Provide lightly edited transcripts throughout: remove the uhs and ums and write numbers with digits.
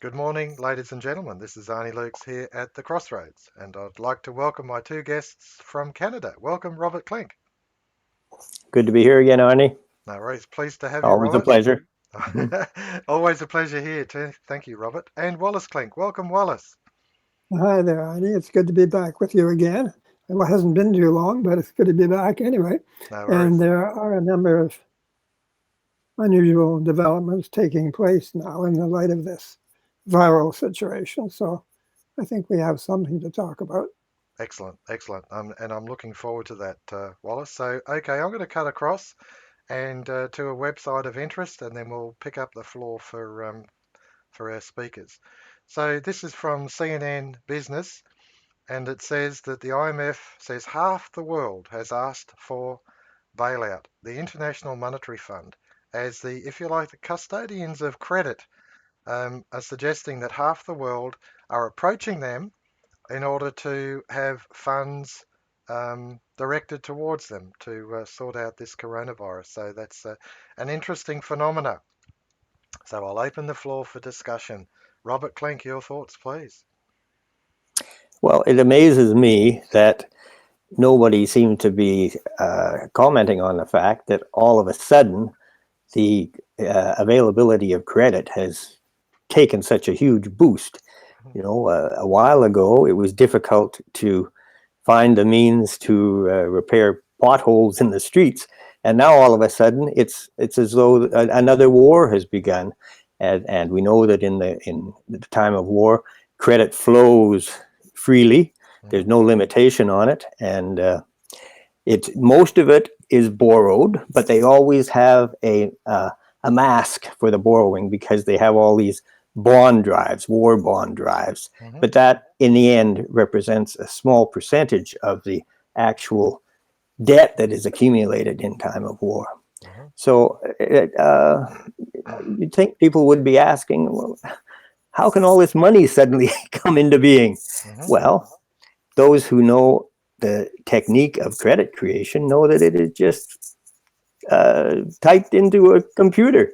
Good morning, ladies and gentlemen. This is Arnis Luks here at the Crossroads, and I'd like to welcome my two guests from Canada. Welcome, Robert Klinck. Good to be here again, Arnie. No worries. Pleased to have you, Always a Robert. pleasure. Mhm. Always a pleasure here, too. Thank you, Robert. And Wallace Klinck. Welcome, Wallace. Hi there, Arnie. It's good to be back with you again. It hasn't been too long, but it's good to be back anyway. No And worries. there are a number of unusual developments taking place now in the light of this viral situation. So I think we have something to talk about. Excellent, excellent. And I'm looking forward to that, Wallace. So, okay, I'm going to cut across and to a website of interest, and then we'll pick up the floor for our speakers. So this is from CNN Business. And it says that the IMF says half the world has asked for bailout. The International Monetary Fund, as the, if you like, the custodians of credit, are suggesting that half the world are approaching them in order to have funds directed towards them to sort out this coronavirus. So that's an interesting phenomena. So I'll open the floor for discussion. Robert Klinck, your thoughts, please. Well, it amazes me that nobody seemed to be commenting on the fact that all of a sudden the availability of credit has taken such a huge boost. A while ago, it was difficult to find the means to repair potholes in the streets. And now all of a sudden, it's as though another war has begun. And we know that in the time of war, credit flows freely. There's no limitation on it. And most of it is borrowed, but they always have a mask for the borrowing because they have all these bond drives, war bond drives. But that, in the end, represents a small percentage of the actual debt that is accumulated in time of war. So you'd think people would be asking, well, how can all this money suddenly come into being? Well, those who know the technique of credit creation know that it is just typed into a computer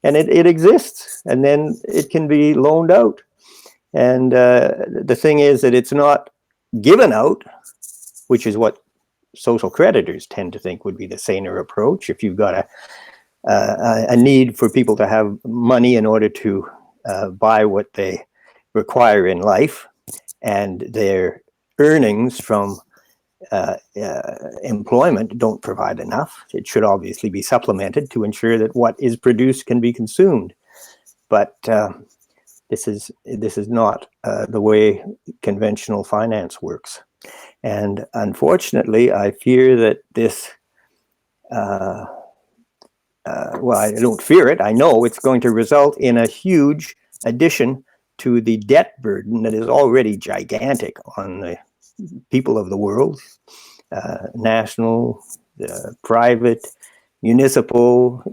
and it exists, and then it can be loaned out. And the thing is that it's not given out, which is what social creditors tend to think would be the saner approach. If you've got a need for people to have money in order to buy what they require in life, and their earnings from employment don't provide enough, it should obviously be supplemented to ensure that what is produced can be consumed. But this is not the way conventional finance works. And unfortunately, I fear that this, well, I don't fear it. I know it's going to result in a huge addition to the debt burden that is already gigantic on the people of the world, national, private, municipal,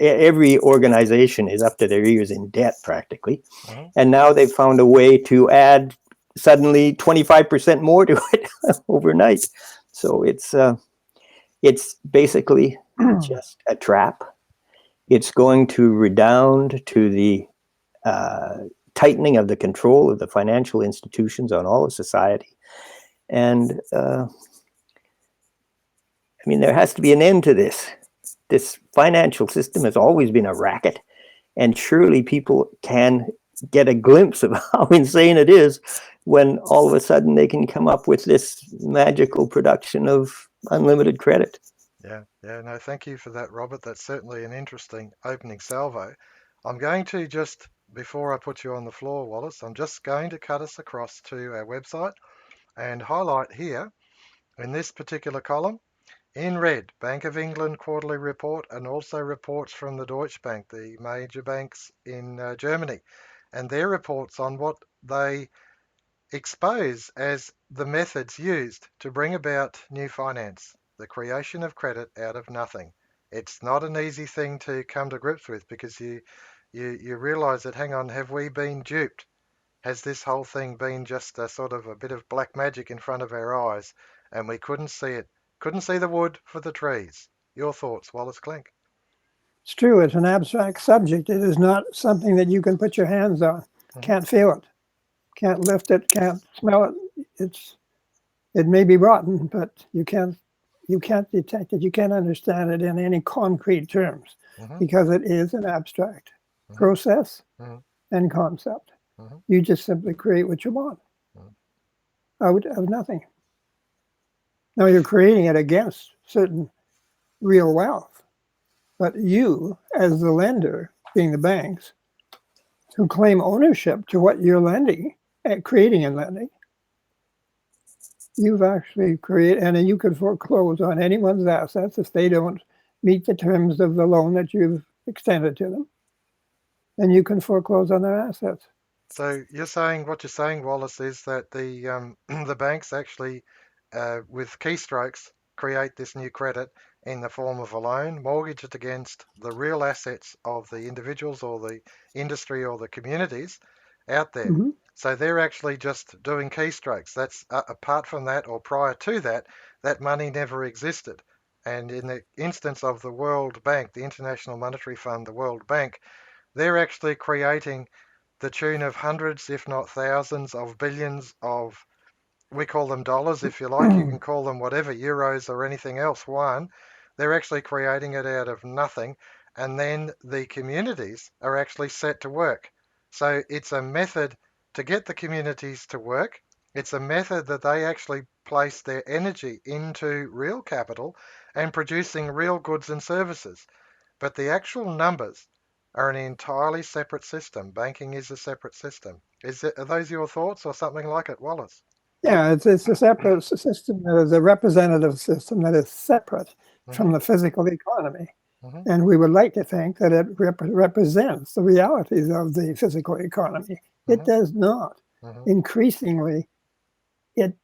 every organization is up to their ears in debt practically. And now they've found a way to add suddenly 25% more to it overnight. So it's basically just a trap. It's going to redound to the tightening of the control of the financial institutions on all of society. And there has to be an end to this. This financial system has always been a racket, and surely people can get a glimpse of how insane it is when all of a sudden they can come up with this magical production of unlimited credit. Yeah, no, thank you for that, Robert. That's certainly an interesting opening salvo. I'm going to just, before I put you on the floor, Wallace, I'm just going to cut us across to our website and highlight here in this particular column, in red, Bank of England quarterly report and also reports from the Deutsche Bank, the major banks in Germany, and their reports on what they expose as the methods used to bring about new finance, the creation of credit out of nothing. It's not an easy thing to come to grips with because you realize that, hang on, have we been duped? Has this whole thing been just a sort of a bit of black magic in front of our eyes and we couldn't see it? Couldn't see the wood for the trees. Your thoughts, Wallace Klinck? It's true, it's an abstract subject. It is not something that you can put your hands on. Can't feel it, can't lift it, can't smell it. It may be rotten, but you can't detect it. You can't understand it in any concrete terms because it is an abstract process and concept. You just simply create what you want out of nothing. Now you're creating it against certain real wealth, but you, as the lender, being the banks, who claim ownership to what you're lending, creating and lending, you've actually created, and then you can foreclose on anyone's assets if they don't meet the terms of the loan that you've extended to them. Then you can foreclose on their assets. So what you're saying, Wallace, is that the the banks actually, with keystrokes, create this new credit in the form of a loan, mortgage it against the real assets of the individuals or the industry or the communities out there. So they're actually just doing keystrokes. That's apart from that or prior to that, that money never existed. And in the instance of the World Bank, the International Monetary Fund, the World Bank, they're actually creating the tune of hundreds, if not thousands, of billions of, we call them dollars, if you like, you can call them whatever, euros or anything else, one. They're actually creating it out of nothing. And then the communities are actually set to work. So it's a method to get the communities to work. It's a method that they actually place their energy into real capital and producing real goods and services. But the actual numbers are an entirely separate system. Banking is a separate system. Are those your thoughts or something like it, Wallace? Yeah, it's a separate system that is a representative system that is separate from the physical economy. And we would like to think that it represents the realities of the physical economy. It does not. Increasingly, it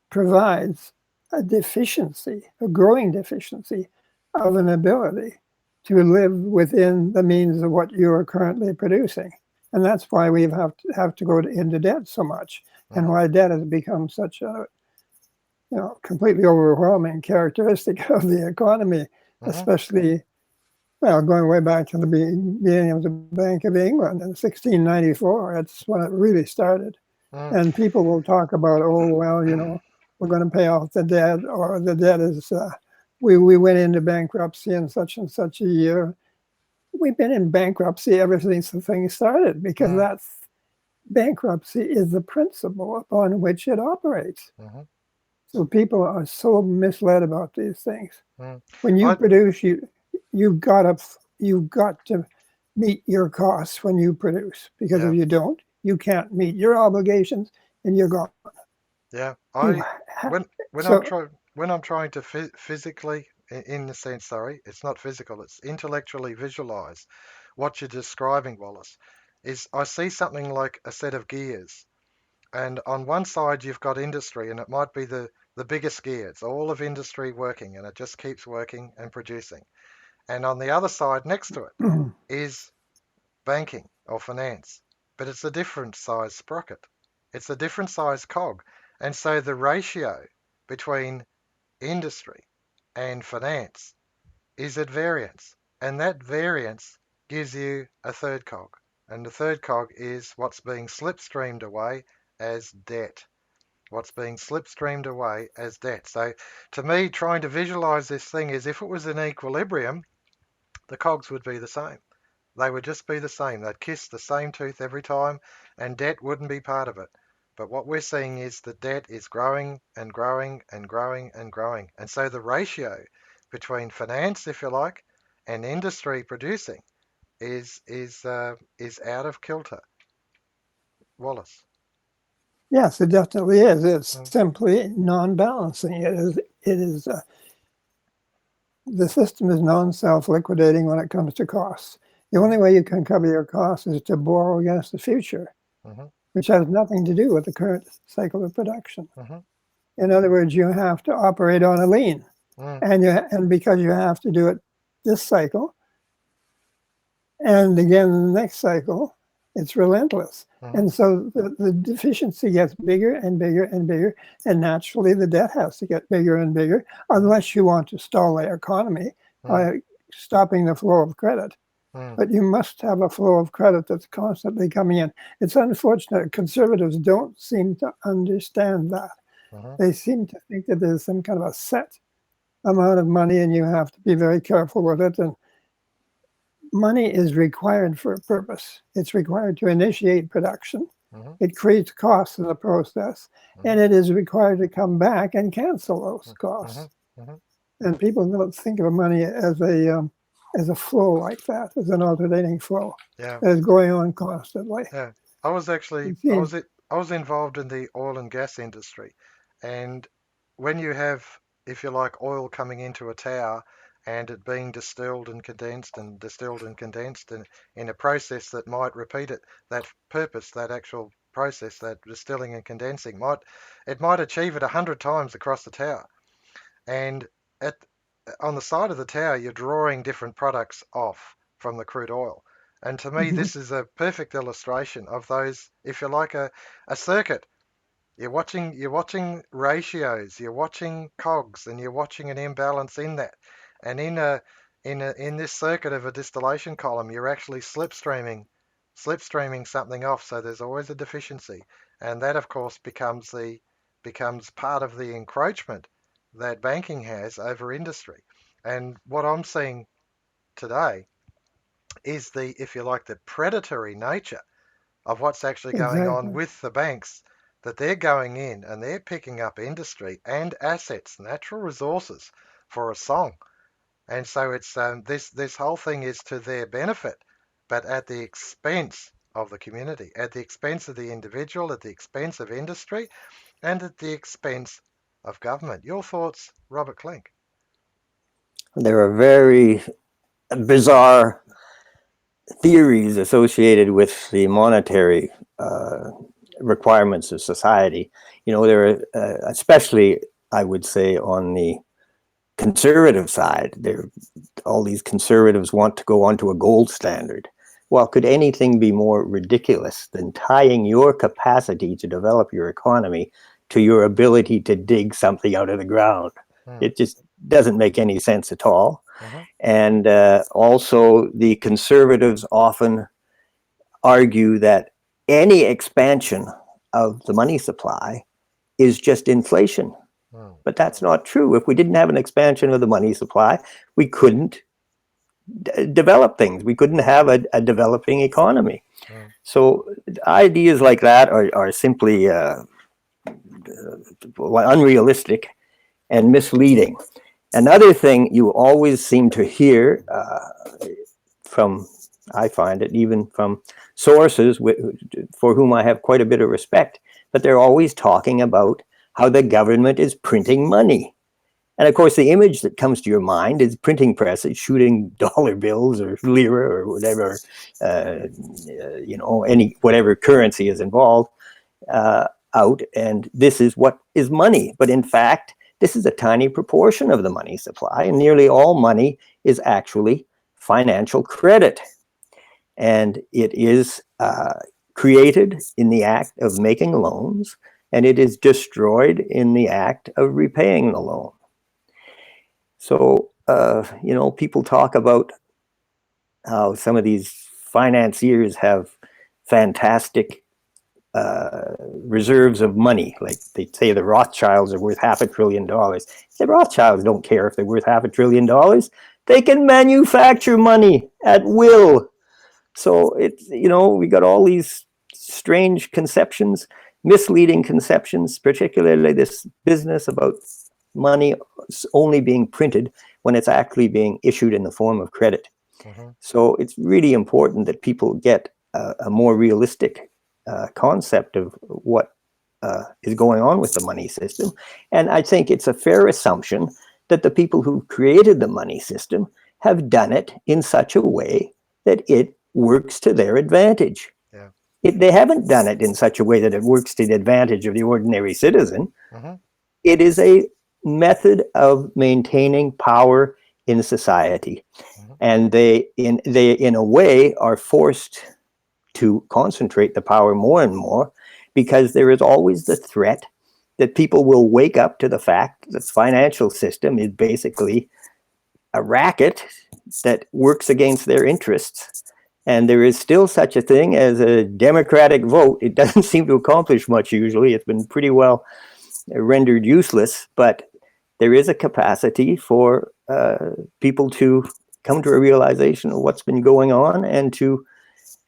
provides a deficiency, a growing deficiency of an ability to live within the means of what you are currently producing. And that's why we have to go into debt so much, and why debt has become such a completely overwhelming characteristic of the economy, especially, well, going way back to the beginning of the Bank of England in 1694. That's when it really started. And people will talk about, oh, well, we're going to pay off the debt, or the debt is, we went into bankruptcy in such and such a year. We've been in bankruptcy ever since the thing started, because bankruptcy is the principle upon which it operates. So people are so misled about these things. When you produce, you've got to meet your costs when you produce, because if you don't, you can't meet your obligations and you're gone. Yeah, when I'm trying to physically, in the sense, sorry, it's not physical, it's intellectually visualize what you're describing, Wallace, is I see something like a set of gears. And on one side, you've got industry, and it might be the biggest gear. It's all of industry working, and it just keeps working and producing. And on the other side, next to it, is banking or finance. But it's a different size sprocket. It's a different size cog. And so the ratio between industry and finance is at variance. And that variance gives you a third cog. And the third cog is what's being slipstreamed away as debt. What's being slipstreamed away as debt. So to me, trying to visualize this thing is, if it was in equilibrium, the cogs would be the same. They would just be the same. They'd kiss the same tooth every time, and debt wouldn't be part of it. But what we're seeing is the debt is growing and growing and growing and growing. And so the ratio between finance, if you like, and industry producing is out of kilter. Wallace. Yes, it definitely is. It's simply non-balancing. The system is non-self-liquidating when it comes to costs. The only way you can cover your costs is to borrow against the future, which has nothing to do with the current cycle of production. In other words, you have to operate on a lien, and because you have to do it this cycle, and again in the next cycle, it's relentless. And so the deficiency gets bigger and bigger and bigger, and naturally the debt has to get bigger and bigger, unless you want to stall the economy by stopping the flow of credit. But you must have a flow of credit that's constantly coming in. It's unfortunate conservatives don't seem to understand that. They seem to think that there's some kind of a set amount of money and you have to be very careful with it. And money is required for a purpose. It's required to initiate production. It creates costs in the process, and it is required to come back and cancel those costs. And people don't think of money as a flow like that, as an alternating flow. Yeah. That is going on constantly. Yeah. I was involved in the oil and gas industry, and when you have, if you like, oil coming into a tower and it being distilled and condensed and distilled and condensed and in a process that might repeat it, that purpose, that actual process, that distilling and condensing might achieve it 100 times across the tower. And on the side of the tower, you're drawing different products off from the crude oil. And to me, this is a perfect illustration of those, if you like, a circuit. You're watching ratios, you're watching cogs, and you're watching an imbalance in that. And in this circuit of a distillation column, you're actually slipstreaming something off. So there's always a deficiency, and that of course becomes part of the encroachment that banking has over industry. And what I'm seeing today is if you like, the predatory nature of what's actually going on with the banks, that they're going in and they're picking up industry and assets, natural resources for a song. And so it's this whole thing is to their benefit, but at the expense of the community, at the expense of the individual, at the expense of industry, and at the expense of government. Your thoughts, Robert Klinck? There are very bizarre theories associated with the monetary requirements of society. You know, there are, especially, I would say, on the conservative side, all these conservatives want to go onto a gold standard. Well, could anything be more ridiculous than tying your capacity to develop your economy to your ability to dig something out of the ground? It just doesn't make any sense at all. And also, the conservatives often argue that any expansion of the money supply is just inflation. But that's not true. If we didn't have an expansion of the money supply, we couldn't develop things. We couldn't have a developing economy. So ideas like that are simply unrealistic and misleading. Another thing you always seem to hear from, I find it, even from sources for whom I have quite a bit of respect, but they're always talking about how the government is printing money. And of course, the image that comes to your mind is printing presses shooting dollar bills or lira or whatever, whatever currency is involved out. And this is what is money. But in fact, this is a tiny proportion of the money supply, and nearly all money is actually financial credit. And it is created in the act of making loans, and it is destroyed in the act of repaying the loan. So, people talk about how some of these financiers have fantastic reserves of money. Like they say the Rothschilds are worth $500 billion. The Rothschilds don't care if they're worth $500 billion. They can manufacture money at will. So it's, we got all these strange conceptions, misleading conceptions, particularly this business about money only being printed when it's actually being issued in the form of credit. So it's really important that people get a more realistic concept of what is going on with the money system. And I think it's a fair assumption that the people who created the money system have done it in such a way that it works to their advantage. They haven't done it in such a way that it works to the advantage of the ordinary citizen. It is a method of maintaining power in society. And they in a way are forced to concentrate the power more and more, because there is always the threat that people will wake up to the fact that the financial system is basically a racket that works against their interests. And there is still such a thing as a democratic vote. It doesn't seem to accomplish much usually. It's been pretty well rendered useless, but there is a capacity for people to come to a realization of what's been going on and to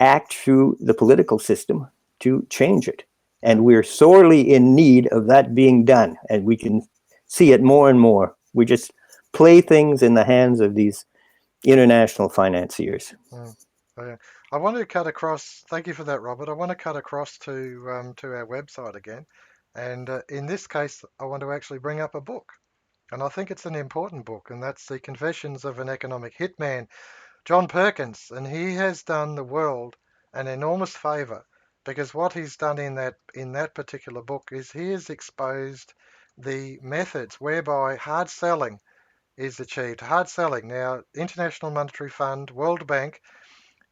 act through the political system to change it. And we're sorely in need of that being done. And we can see it more and more. We just play things in the hands of these international financiers. I want to cut across. Thank you for that, Robert. I want to cut across to our website again, and in this case, I want to actually bring up a book, and I think it's an important book, and that's The Confessions of an Economic Hitman, John Perkins, and he has done the world an enormous favour because what he's done in that particular book is he has exposed the methods whereby hard selling is achieved. Hard selling. Now, International Monetary Fund, World Bank,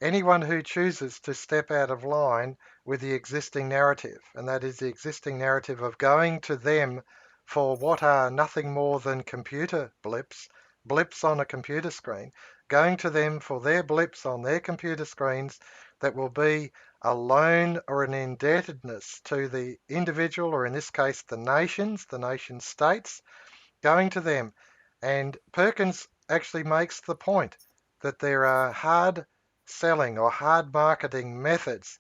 anyone who chooses to step out of line with the existing narrative, and that is the existing narrative of going to them for what are nothing more than computer blips on a computer screen, going to them for their blips on their computer screens that will be a loan or an indebtedness to the individual, or in this case, the nation states, going to them. And Perkins actually makes the point that there are hard selling or hard marketing methods,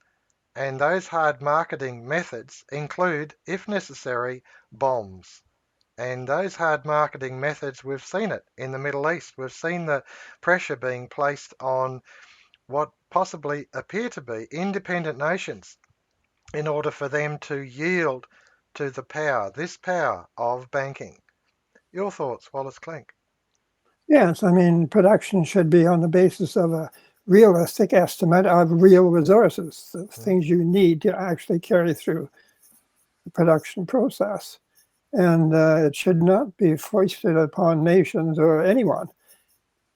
and those hard marketing methods include, if necessary, bombs. And those hard marketing methods, we've seen it in the Middle East. We've seen the pressure being placed on what possibly appear to be independent nations in order for them to yield to this power of banking. Your thoughts, Wallace Klinck? Yes, I mean, production should be on the basis of a realistic estimate of real resources, the things you need to actually carry through the production process. And it should not be foisted upon nations or anyone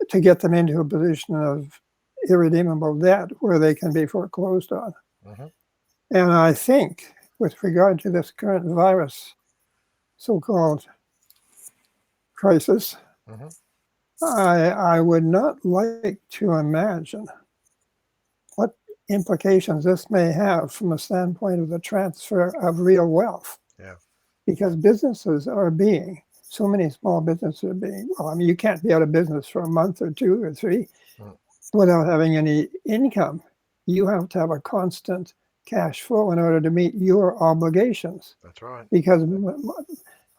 to get them into a position of irredeemable debt where they can be foreclosed on. And I think with regard to this current virus, so-called crisis, I would not like to imagine what implications this may have from a standpoint of the transfer of real wealth. Because businesses are being, so many small businesses are being, well, I mean, you can't be out of business for a month or 2 or 3 without having any income. You have to have a constant cash flow in order to meet your obligations. That's right. Because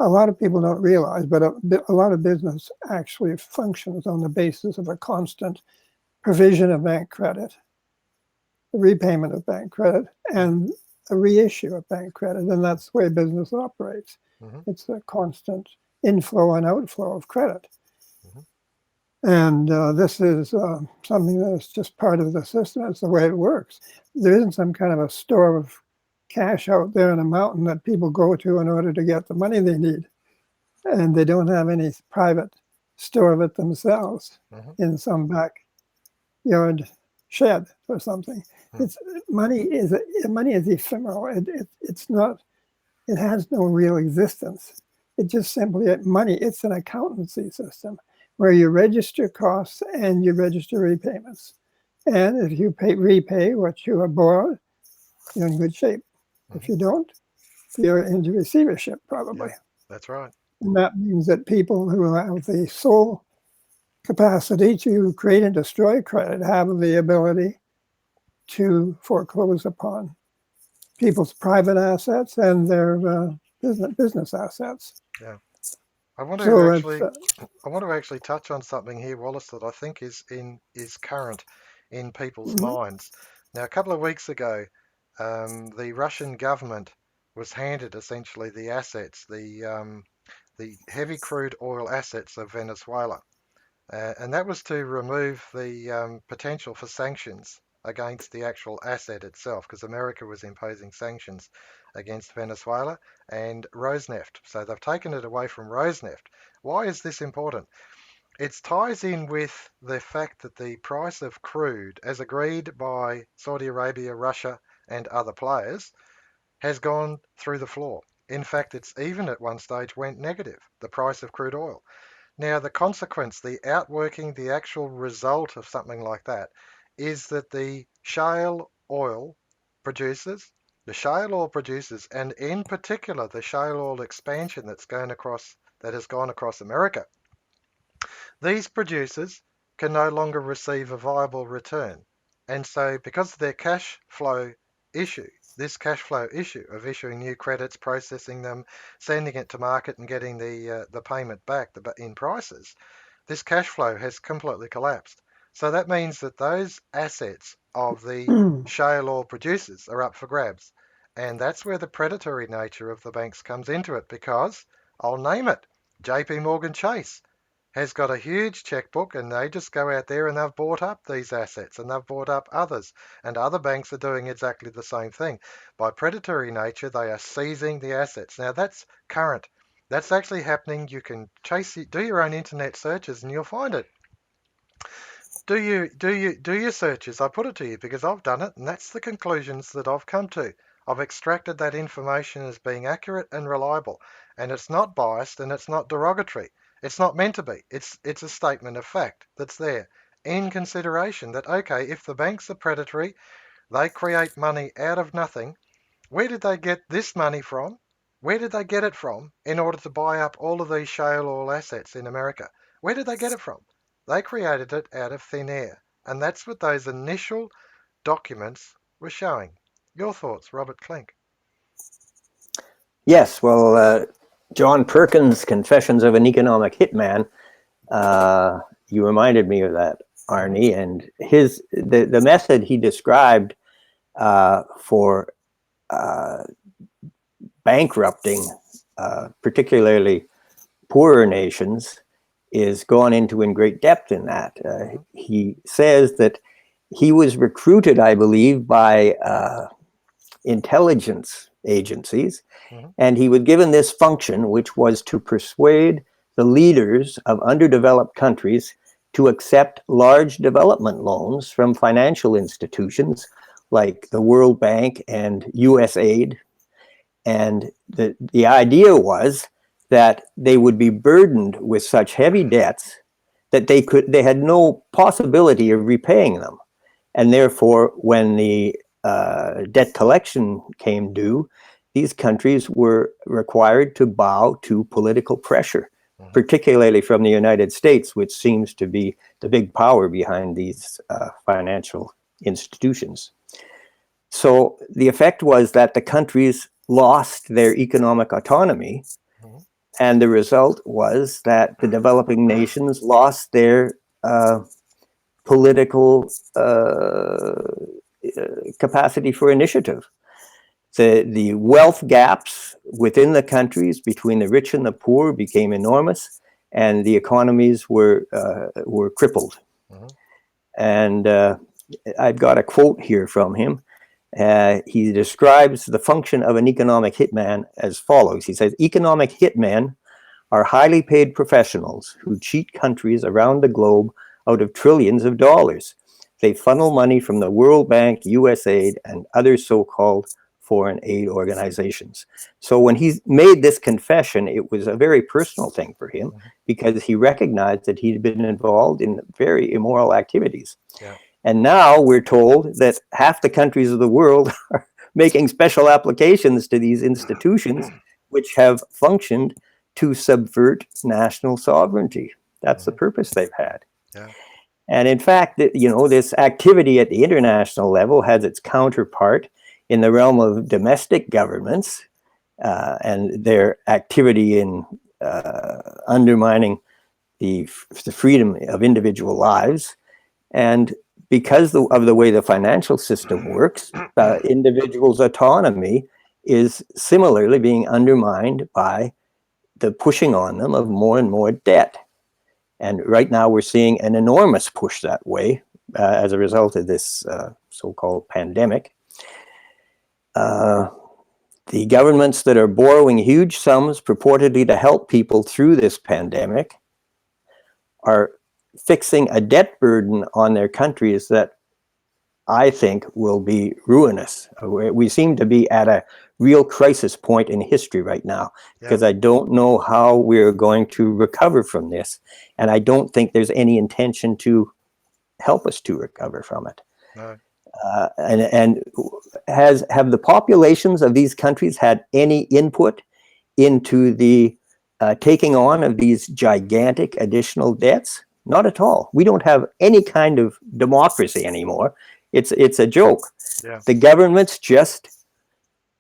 a lot of people don't realize, but a lot of business actually functions on the basis of a constant provision of bank credit, the repayment of bank credit, and a reissue of bank credit. And that's the way business operates. It's a constant inflow and outflow of credit. And this is something that's just part of the system. It's the way it works. There isn't some kind of a store of cash out there in a mountain that people go to in order to get the money they need. And they don't have any private store of it themselves in some backyard shed or something. It's money is ephemeral. It's not. It has no real existence. It just simply money. It's an accountancy system where you register costs and you register repayments. And if you repay what you have borrowed, you're in good shape. If you don't, you're into receivership probably. That's right. And that means that people who have the sole capacity to create and destroy credit have the ability to foreclose upon people's private assets and their business assets. I want to actually touch on something here, Wallace, that I think is current in people's minds. Now, a couple of weeks ago, the Russian government was handed essentially the assets, the heavy crude oil assets of Venezuela, and that was to remove the potential for sanctions against the actual asset itself, because America was imposing sanctions against Venezuela and Rosneft. So they've taken it away from Rosneft. Why is this important? It ties in with the fact that the price of crude, as agreed by Saudi Arabia, Russia, and other players, has gone through the floor. In fact, it's even at one stage went negative, the price of crude oil. Now, the consequence, the outworking, the actual result of something like that is that the oil producers, and in particular the shale oil expansion that has gone across America, these producers can no longer receive a viable return. And so because of their cash flow issue, this cash flow issue of issuing new credits, processing them, sending it to market and getting the payment back in prices, this cash flow has completely collapsed. So that means that those assets of the shale oil producers are up for grabs. And that's where the predatory nature of the banks comes into it, because I'll name it, JP Morgan Chase has got a huge checkbook, and they just go out there and they've bought up these assets and they've bought up others, and other banks are doing exactly the same thing. By predatory nature, they are seizing the assets. Now that's current. That's actually happening. You can do your own internet searches and you'll find it. Do your searches. I put it to you because I've done it, and that's the conclusions that I've come to. I've extracted that information as being accurate and reliable, and it's not biased and it's not derogatory. It's not meant to be. It's a statement of fact that's there in consideration that, okay, if the banks are predatory, they create money out of nothing. Where did they get this money from? Where did they get it from in order to buy up all of these shale oil assets in America? Where did they get it from? They created it out of thin air. And that's what those initial documents were showing. Your thoughts, Robert Klinck? Yes, well, John Perkins' Confessions of an Economic Hitman, you reminded me of that, Arnie, and the method he described for bankrupting particularly poorer nations is gone into in great depth in that. He says that he was recruited, I believe, by intelligence agencies, and he was given this function, which was to persuade the leaders of underdeveloped countries to accept large development loans from financial institutions like the World Bank and USAID. And the idea was that they would be burdened with such heavy debts that they had no possibility of repaying them. And therefore, when the debt collection came due, these countries were required to bow to political pressure, particularly from the United States, which seems to be the big power behind these financial institutions. So the effect was that the countries lost their economic autonomy, and the result was that the developing nations lost their political capacity for initiative. The wealth gaps within the countries between the rich and the poor became enormous, and the economies were crippled. And I've got a quote here from him. He describes the function of an economic hitman as follows. He says, economic hitmen are highly paid professionals who cheat countries around the globe out of trillions of dollars. They funnel money from the World Bank, USAID, and other so-called foreign aid organizations. So when he made this confession, it was a very personal thing for him, because he recognized that he'd been involved in very immoral activities. Yeah. And now we're told that half the countries of the world are making special applications to these institutions, which have functioned to subvert national sovereignty. That's the purpose they've had. Yeah. And in fact, this activity at the international level has its counterpart in the realm of domestic governments and their activity in undermining the freedom of individual lives. And because of the way the financial system works, individuals' autonomy is similarly being undermined by the pushing on them of more and more debt. And right now we're seeing an enormous push that way as a result of this so-called pandemic. The governments that are borrowing huge sums purportedly to help people through this pandemic are fixing a debt burden on their countries that I think will be ruinous. We seem to be at a real crisis point in history right now, because Yeah. I don't know how we're going to recover from this. And I don't think there's any intention to help us to recover from it. No. And have the populations of these countries had any input into the taking on of these gigantic additional debts? Not at all. We don't have any kind of democracy anymore. It's a joke. Yeah. The governments just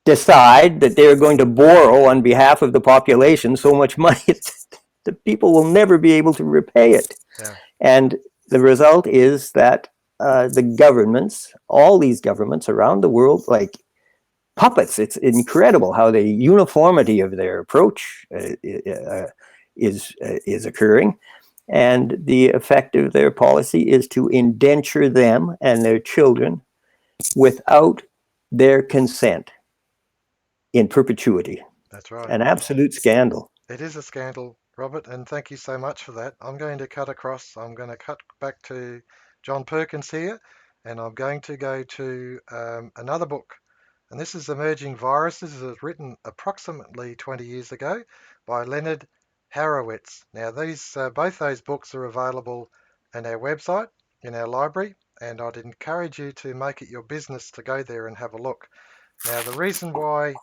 decide that they're going to borrow on behalf of the population so much money the people will never be able to repay it. Yeah. And the result is that the governments, all these governments around the world, like puppets. It's incredible how the uniformity of their approach is occurring. And the effect of their policy is to indenture them and their children without their consent in perpetuity. That's right. An absolute scandal. It is a scandal, Robert, and thank you so much for that. I'm going to cut across. I'm going to cut back to John Perkins here, and I'm going to go to another book. And this is Emerging Viruses. It was written approximately 20 years ago by Leonard Horowitz. Now, these both those books are available on our website, in our library, and I'd encourage you to make it your business to go there and have a look. Now, the reason why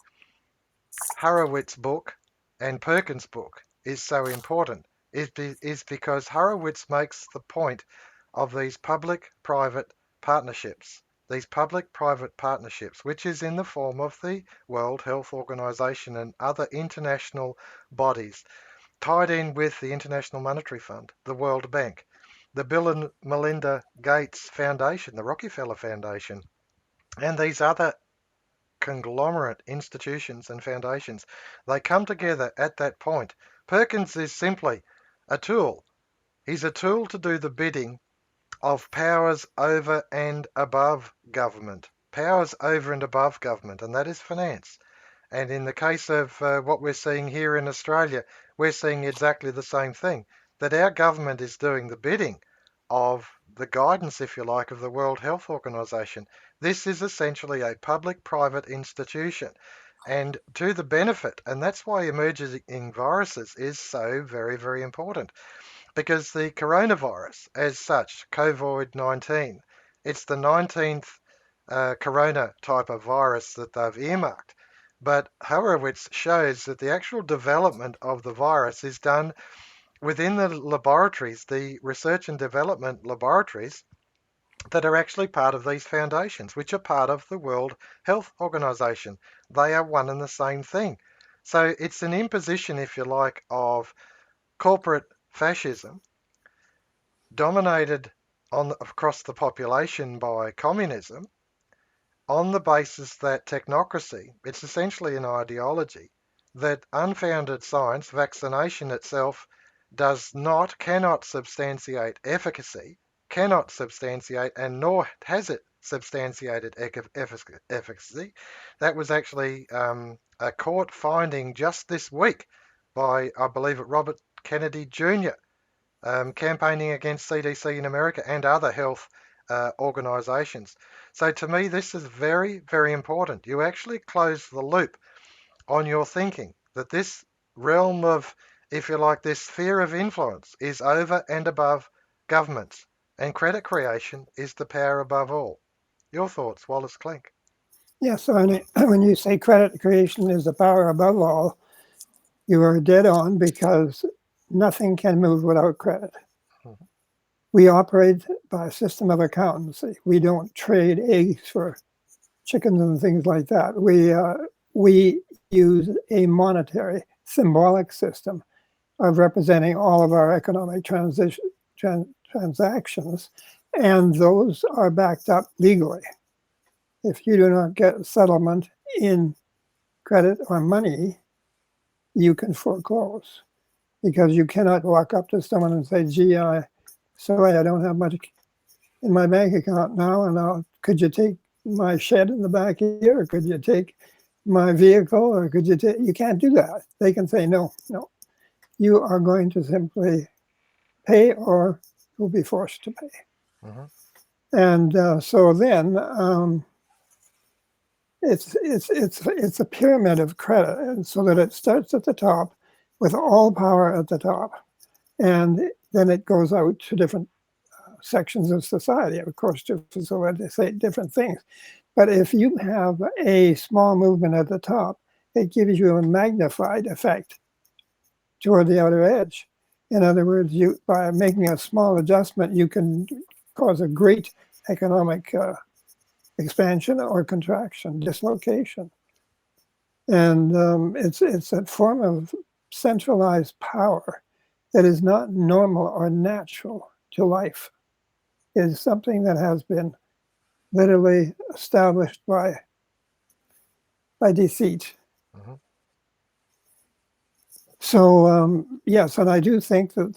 Horowitz book and Perkins book is so important is because Horowitz makes the point of these public-private partnerships. These public-private partnerships, which is in the form of the World Health Organization and other international bodies, tied in with the International Monetary Fund, the World Bank, the Bill and Melinda Gates Foundation, the Rockefeller Foundation, and these other conglomerate institutions and foundations. They come together at that point. Perkins is simply a tool. He's a tool to do the bidding of powers over and above government. Powers over and above government, and that is finance. And in the case of what we're seeing here in Australia, we're seeing exactly the same thing, that our government is doing the bidding of the guidance, if you like, of the World Health Organization. This is essentially a public-private institution and to the benefit, and that's why emerging viruses is so very, very important, because the coronavirus as such, COVID-19, it's the 19th corona type of virus that they've earmarked. But Horowitz shows that the actual development of the virus is done within the laboratories, the research and development laboratories that are actually part of these foundations, which are part of the World Health Organization. They are one and the same thing. So it's an imposition, if you like, of corporate fascism dominated across the population by communism on the basis that technocracy, it's essentially an ideology, that unfounded science, vaccination itself, cannot substantiate efficacy, cannot substantiate, and nor has it substantiated efficacy. That was actually a court finding just this week by, I believe, Robert Kennedy Jr., campaigning against CDC in America and other health organizations. So to me, this is very, very important. You actually close the loop on your thinking that this realm of, if you like, this sphere of influence is over and above governments, and credit creation is the power above all. Your thoughts, Wallace Klinck? Yes, so when you say credit creation is the power above all, you are dead on, because nothing can move without credit. Mm-hmm. We operate by a system of accountancy. We don't trade eggs for chickens and things like that. We use a monetary, symbolic system of representing all of our economic transactions, and those are backed up legally. If you do not get settlement in credit or money, you can foreclose, because you cannot walk up to someone and say, gee, sorry, I don't have much in my bank account now, and could you take my shed in the back here, or could you take my vehicle, or could you take, you can't do that. They can say, no, you are going to simply pay, or you'll be forced to pay. Mm-hmm. And so then it's a pyramid of credit, and so that it starts at the top with all power at the top, and then it goes out to different sections of society, of course, to facilitate different things. But if you have a small movement at the top, it gives you a magnified effect toward the outer edge. In other words, by making a small adjustment, you can cause a great economic expansion or contraction, dislocation. And it's a form of centralized power that is not normal or natural to life. It is something that has been literally established by deceit. Mm-hmm. So yes, and I do think that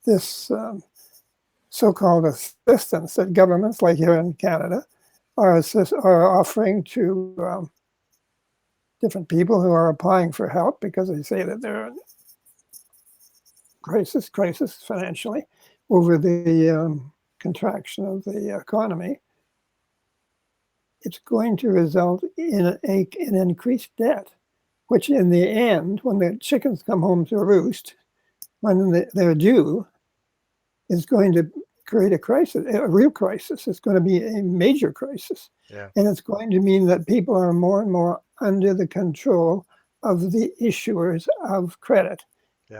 this so-called assistance that governments, like here in Canada, are offering to different people who are applying for help because they say that they're in crisis financially over the contraction of the economy. It's going to result in an increased debt, which in the end, when the chickens come home to roost, when they're due, is going to create a crisis, a real crisis. It's going to be a major crisis. Yeah. And it's going to mean that people are more and more under the control of the issuers of credit,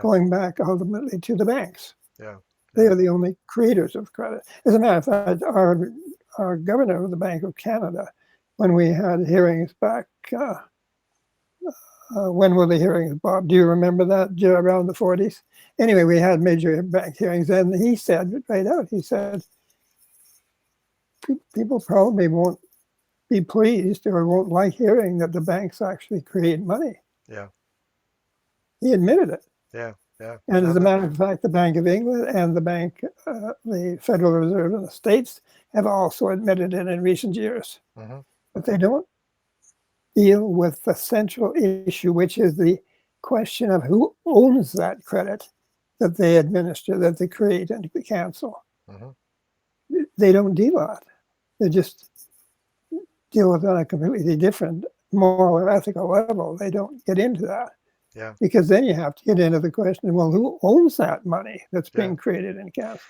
going back ultimately to the banks. Yeah. They are the only creators of credit. As a matter of fact, our governor of the Bank of Canada, when we had hearings back, when were the hearings, Bob? Do you remember that? Around the 40s? Anyway, we had major bank hearings, and he said right out, he said, people probably won't be pleased or won't like hearing that the banks actually create money. Yeah. He admitted it. Yeah. Yeah. And as a matter of fact, the Bank of England and the Federal Reserve in the States have also admitted it in recent years. Mm-hmm. But they don't deal with the central issue, which is the question of who owns that credit that they administer, that they create and cancel. Mm-hmm. They don't deal with it. They just deal with it on a completely different moral or ethical level. They don't get into that. Yeah. Because then you have to get into the question, well, who owns that money that's being created and canceled?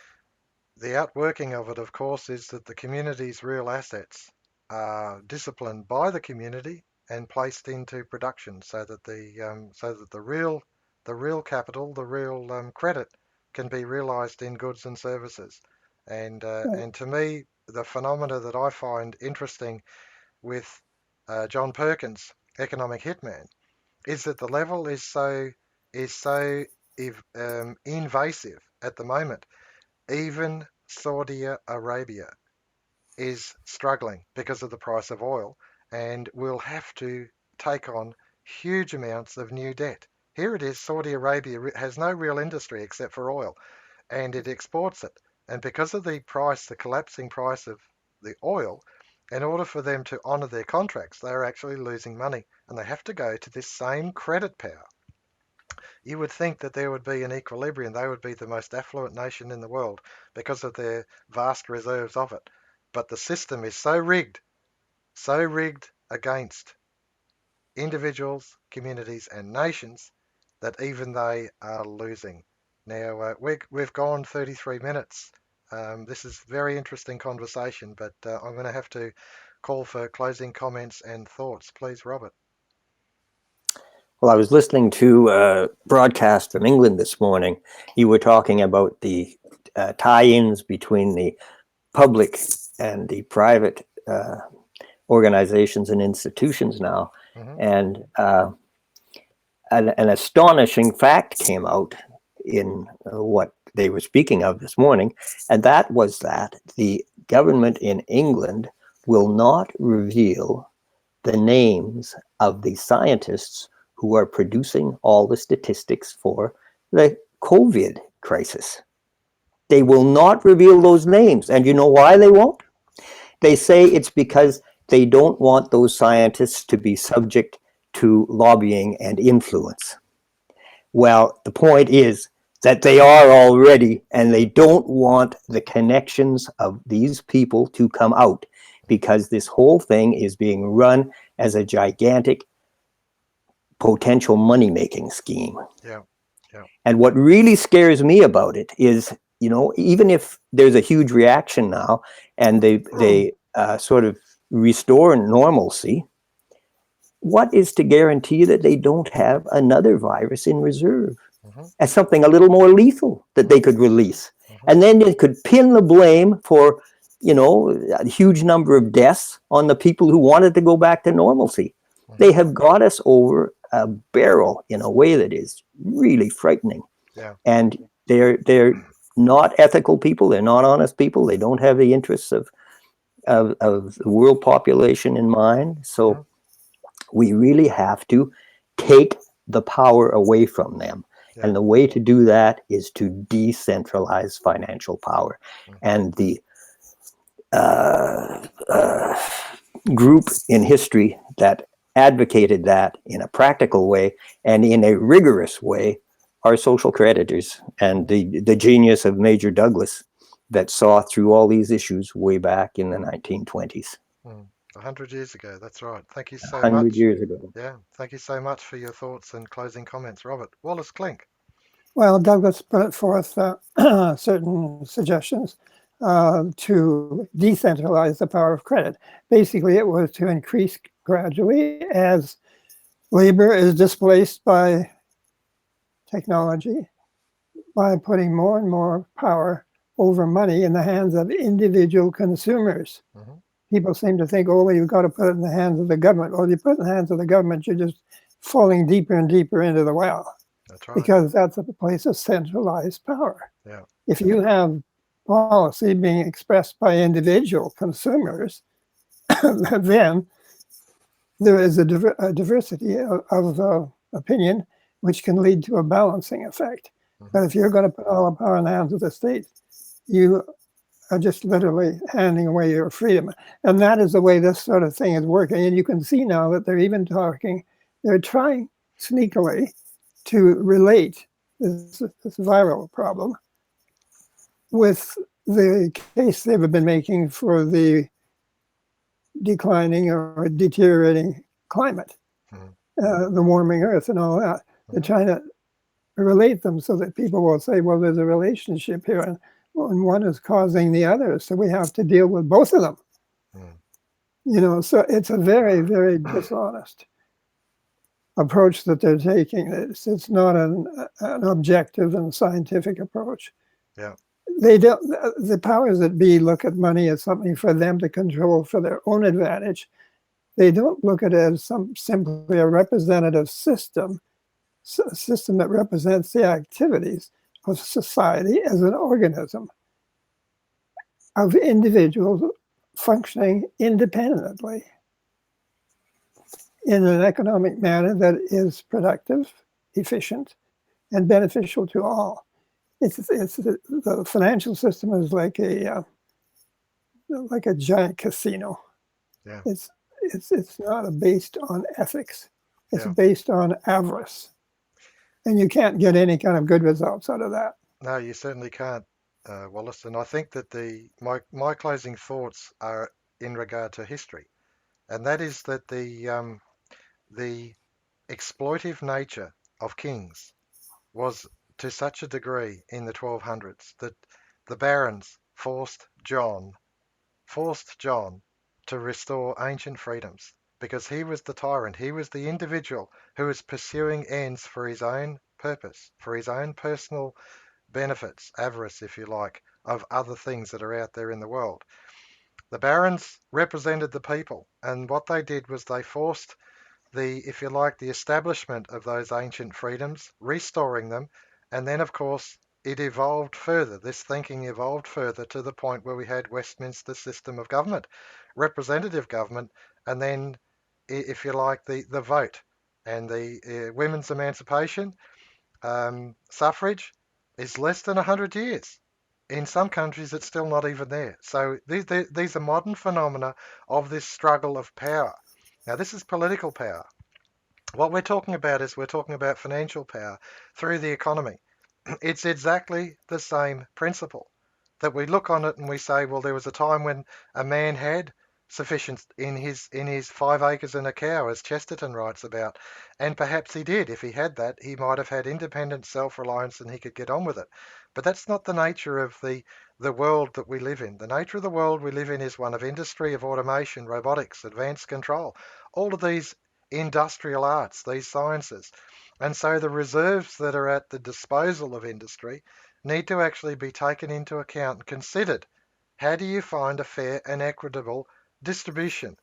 The outworking of it, of course, is that the community's real assets are disciplined by the community and placed into production, so that the real capital, the real credit, can be realised in goods and services. And to me, the phenomena that I find interesting with John Perkins, economic hitman, is that the level is so invasive at the moment. Even Saudi Arabia is struggling because of the price of oil and will have to take on huge amounts of new debt. Here it is, Saudi Arabia has no real industry except for oil, and it exports it. And because of the collapsing price of the oil, in order for them to honour their contracts, they are actually losing money, and they have to go to this same credit power. You would think that there would be an equilibrium. They would be the most affluent nation in the world because of their vast reserves of it. But the system is so rigged against individuals, communities, and nations that even they are losing. Now, we've gone 33 minutes. This is a very interesting conversation, but I'm going to have to call for closing comments and thoughts. Please, Robert. Well, I was listening to a broadcast from England this morning. You were talking about the tie-ins between the public and the private organizations and institutions now. Mm-hmm. And an astonishing fact came out in what they were speaking of this morning, and that was that the government in England will not reveal the names of the scientists who are producing all the statistics for the COVID crisis. They will not reveal those names. And you know why they won't? They say it's because they don't want those scientists to be subject to lobbying and influence. Well, the point is that they are already, and they don't want the connections of these people to come out, because this whole thing is being run as a gigantic potential money-making scheme. Yeah. Yeah. And what really scares me about it is, you know, even if there's a huge reaction now and they sort of restore normalcy, what is to guarantee that they don't have another virus in reserve as something a little more lethal that they could release? And then they could pin the blame for, you know, a huge number of deaths on the people who wanted to go back to normalcy. They have got us over a barrel in a way that is really frightening. Yeah. And they're not ethical people. They're not honest people. They don't have the interests of the world population in mind. So we really have to take the power away from them. And the way to do that is to decentralize financial power. And the group in history that advocated that in a practical way and in a rigorous way are social creditors and the genius of Major Douglas that saw through all these issues way back in the 1920s. 100 years ago, that's right. Thank you so 100 much. years ago. Yeah, thank you so much for your thoughts and closing comments, Robert. Wallace Klinck. Well, Douglas put forth certain suggestions to decentralize the power of credit. Basically, it was to increase gradually as labor is displaced by technology, by putting more and more power over money in the hands of individual consumers. People seem to think, oh, well, you've got to put it in the hands of the government. Well, you put it in the hands of the government, you're just falling deeper and deeper into the well. That's right. Because that's a place of centralized power. Yeah. If you have policy being expressed by individual consumers, then there is a diversity of opinion, which can lead to a balancing effect. But if you're going to put all the power in the hands of the state, you are just literally handing away your freedom. And that is the way this sort of thing is working. And you can see now that they're even talking, they're trying sneakily to relate this viral problem with the case they've been making for the declining or deteriorating climate, the warming earth and all that. They're trying to relate them so that people will say, well, there's a relationship here and one is causing the other. So we have to deal with both of them. You know, so it's a very, very dishonest approach that they're taking. It's not an objective and scientific approach. Yeah. They don't. The powers that be look at money as something for them to control for their own advantage. They don't look at it as simply a representative system, a system that represents the activities of society as an organism of individuals functioning independently in an economic manner that is productive, efficient, and beneficial to all. The financial system is like a giant casino. Yeah. It's not based on ethics. It's based on avarice, and you can't get any kind of good results out of that. No, you certainly can't, Wallace. And I think that my closing thoughts are in regard to history, and that is that the exploitive nature of kings was to such a degree in the 1200s that the barons forced John to restore ancient freedoms because he was the tyrant. He was the individual who was pursuing ends for his own purpose, for his own personal benefits, avarice, if you like, of other things that are out there in the world. The barons represented the people, and what they did was they forced if you like, the establishment of those ancient freedoms, restoring them, and then, of course, it evolved further. This thinking evolved further to the point where we had Westminster system of government, representative government, and then, if you like, the vote and the women's emancipation, suffrage is less than 100 years. In some countries, it's still not even there. So these are modern phenomena of this struggle of power. Now, this is political power. What we're talking about is we're talking about financial power through the economy. It's exactly the same principle that we look on it and we say, well, there was a time when a man had sufficient in his 5 acres and a cow, as Chesterton writes about. And perhaps he did. If he had that, he might have had independent self-reliance and he could get on with it. But that's not the nature of the world that we live in. The nature of the world we live in is one of industry, of automation, robotics, advanced control, all of these industrial arts, these sciences. And so the reserves that are at the disposal of industry need to actually be taken into account and considered. How do you find a fair and equitable distribution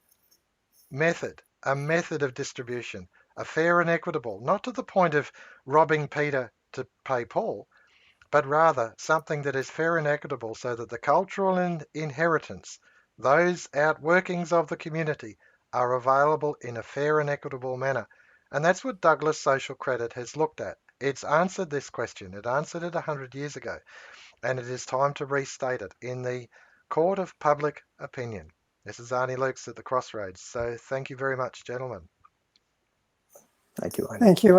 method, a method of distribution, a fair and equitable, not to the point of robbing Peter to pay Paul, but rather something that is fair and equitable so that the cultural inheritance, those outworkings of the community, are available in a fair and equitable manner. And that's what Douglas social credit has looked at. It's answered this question. It answered it 100 years ago, and it is time to restate it in the court of public opinion. This is Arnis Luks at the Crossroads. So thank you very much, gentlemen. Thank you. Thank you.